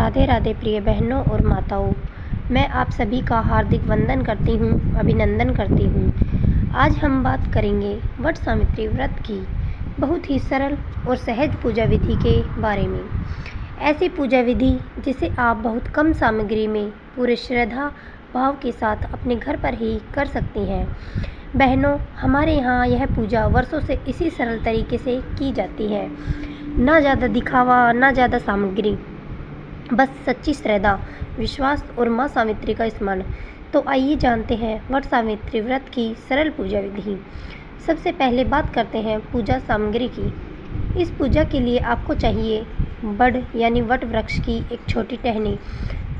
राधे राधे प्रिय बहनों और माताओं, मैं आप सभी का हार्दिक वंदन करती हूँ, अभिनंदन करती हूँ। आज हम बात करेंगे वट सावित्री व्रत की बहुत ही सरल और सहज पूजा विधि के बारे में। ऐसी पूजा विधि जिसे आप बहुत कम सामग्री में पूरे श्रद्धा भाव के साथ अपने घर पर ही कर सकती हैं। बहनों, हमारे यहाँ यह पूजा वर्षों से इसी सरल तरीके से की जाती है। ना ज़्यादा दिखावा, ना ज़्यादा सामग्री, बस सच्ची श्रद्धा, विश्वास और माँ सावित्री का स्मरण। तो आइए जानते हैं वट सावित्री व्रत की सरल पूजा विधि। सबसे पहले बात करते हैं पूजा सामग्री की। इस पूजा के लिए आपको चाहिए बड़ यानी वट वृक्ष की एक छोटी टहनी,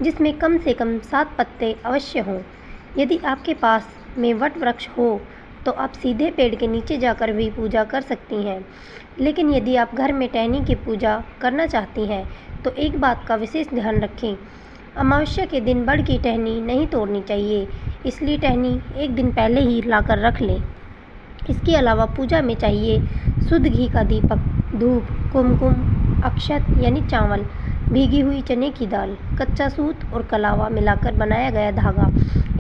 जिसमें कम से कम 7 पत्ते अवश्य हों। यदि आपके पास में वट वृक्ष हो तो आप सीधे पेड़ के नीचे जाकर भी पूजा कर सकती हैं। लेकिन यदि आप घर में टहनी की पूजा करना चाहती हैं तो एक बात का विशेष ध्यान रखें। अमावस्या के दिन बड़ की टहनी नहीं तोड़नी चाहिए, इसलिए टहनी एक दिन पहले ही लाकर रख लें। इसके अलावा पूजा में चाहिए शुद्ध घी का दीपक, धूप, कुमकुम, अक्षत यानी चावल, भीगी हुई चने की दाल, कच्चा सूत और कलावा मिलाकर बनाया गया धागा,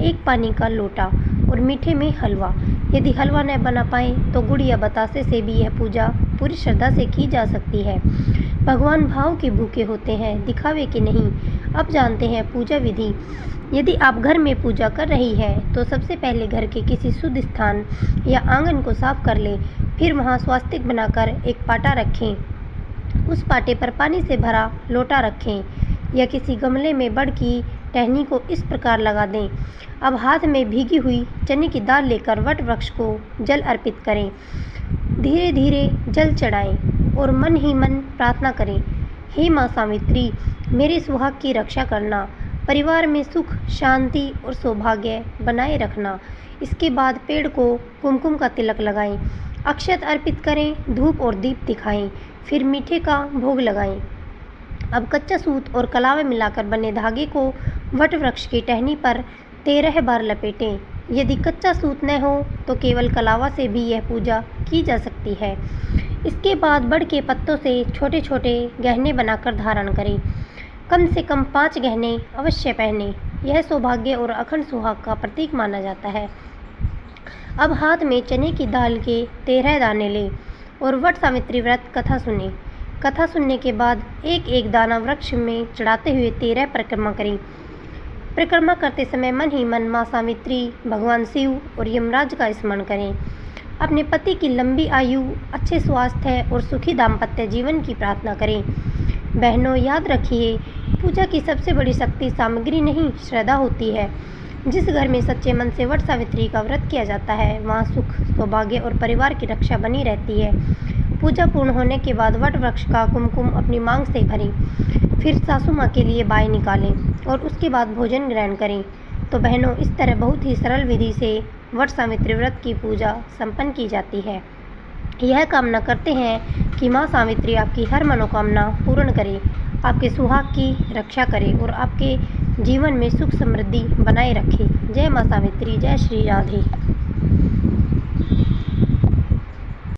एक पानी का लोटा और मीठे में हलवा। यदि हलवा न बना पाए तो गुड़ या बतासे से भी यह पूजा पूरी श्रद्धा से की जा सकती है। भगवान भाव के भूखे होते हैं, दिखावे के नहीं। अब जानते हैं पूजा विधि। यदि आप घर में पूजा कर रही हैं तो सबसे पहले घर के किसी शुद्ध स्थान या आंगन को साफ कर लें। फिर वहां स्वास्तिक बनाकर एक पाटा रखें। उस पाटे पर पानी से भरा लोटा रखें या किसी गमले में बड़ की टहनी को इस प्रकार लगा दें। अब हाथ में भीगी हुई चने की दाल लेकर वट वृक्ष को जल अर्पित करें। धीरे धीरे जल चढ़ाएं और मन ही मन प्रार्थना करें, हे माँ सावित्री, मेरे सुहाग की रक्षा करना, परिवार में सुख, शांति और सौभाग्य बनाए रखना। इसके बाद पेड़ को कुमकुम का तिलक लगाएं, अक्षत अर्पित करें, धूप और दीप दिखाएं, फिर मीठे का भोग लगाएं। अब कच्चा सूत और कलावे मिलाकर बने धागे को वट वृक्ष की टहनी पर 13 बार लपेटें। यदि कच्चा सूत न हो तो केवल कलावा से भी यह पूजा की जा सकती है। इसके बाद बड़ के पत्तों से छोटे छोटे गहने बनाकर धारण करें। कम से कम 5 गहने अवश्य पहनें। यह सौभाग्य और अखंड सुहाग का प्रतीक माना जाता है। अब हाथ में चने की दाल के 13 दाने लें और वट सावित्री व्रत कथा सुनें। कथा सुनने के बाद एक एक दाना वृक्ष में चढ़ाते हुए 13 परिक्रमा करें। परिक्रमा करते समय मन ही मन माँ सावित्री, भगवान शिव और यमराज का स्मरण करें। अपने पति की लंबी आयु, अच्छे स्वास्थ्य और सुखी दाम्पत्य जीवन की प्रार्थना करें। बहनों, याद रखिए, पूजा की सबसे बड़ी शक्ति सामग्री नहीं, श्रद्धा होती है। जिस घर में सच्चे मन से वट सावित्री का व्रत किया जाता है वहाँ सुख, सौभाग्य और परिवार की रक्षा बनी रहती है। पूजा पूर्ण होने के बाद वट वृक्ष का कुमकुम अपनी मांग से भरें, फिर सासू माँ के लिए बाय निकालें और उसके बाद भोजन ग्रहण करें। तो बहनों, इस तरह बहुत ही सरल विधि से वट सावित्री व्रत की पूजा संपन्न की जाती है। यह कामना करते हैं कि माँ सावित्री आपकी हर मनोकामना पूर्ण करे, आपके सुहाग की रक्षा करे और आपके जीवन में सुख समृद्धि बनाए रखे। जय माँ सावित्री, जय श्री राधे।